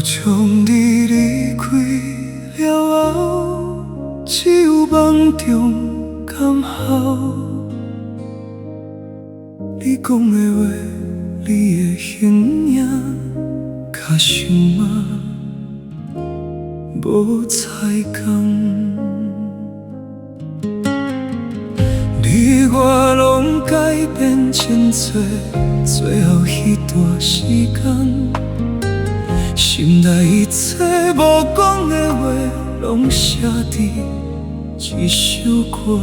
从你离开了后，只有梦中刚好。你讲的话，你的形影，较想嘛无彩工。你我拢改变真多，最后迄段时间。 心内一切无讲的话，拢写伫一首歌。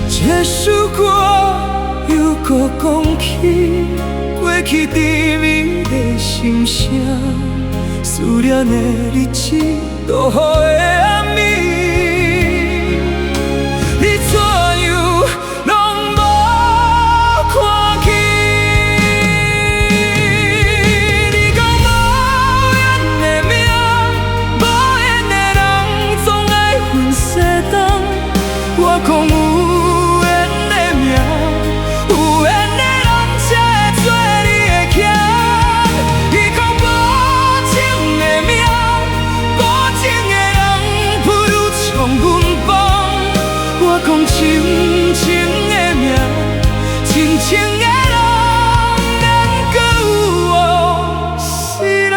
这首歌又搁讲起过去甜蜜的心声，思念的日子，落雨的暗暝。 深情的命，深情的人，免搁有世人。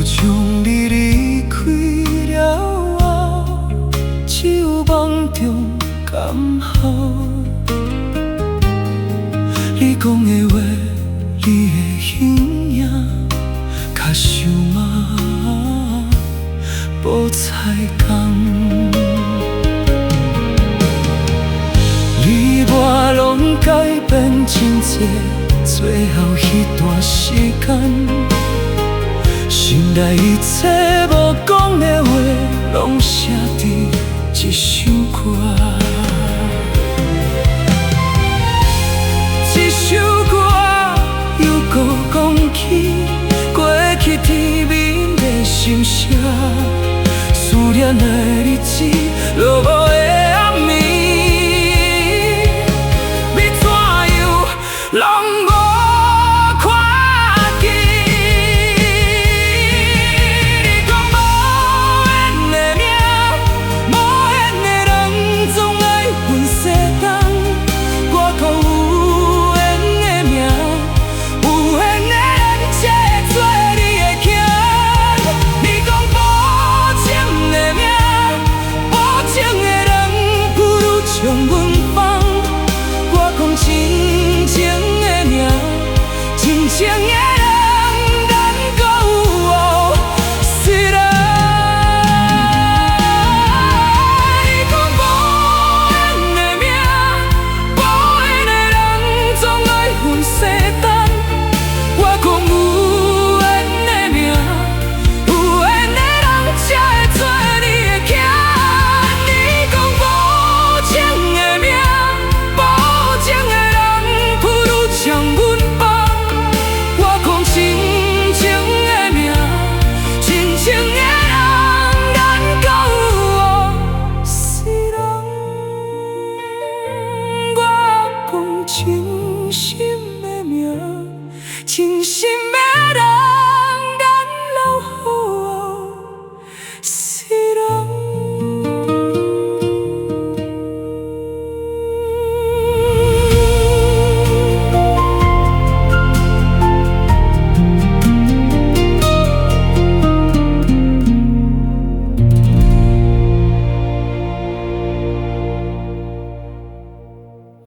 从你离开了后，只有梦中刚好。你讲的话，你的形影，较像嘛无彩工。你我拢改变真多，最后迄段时间。 心内一切无讲的话，拢写伫一首歌。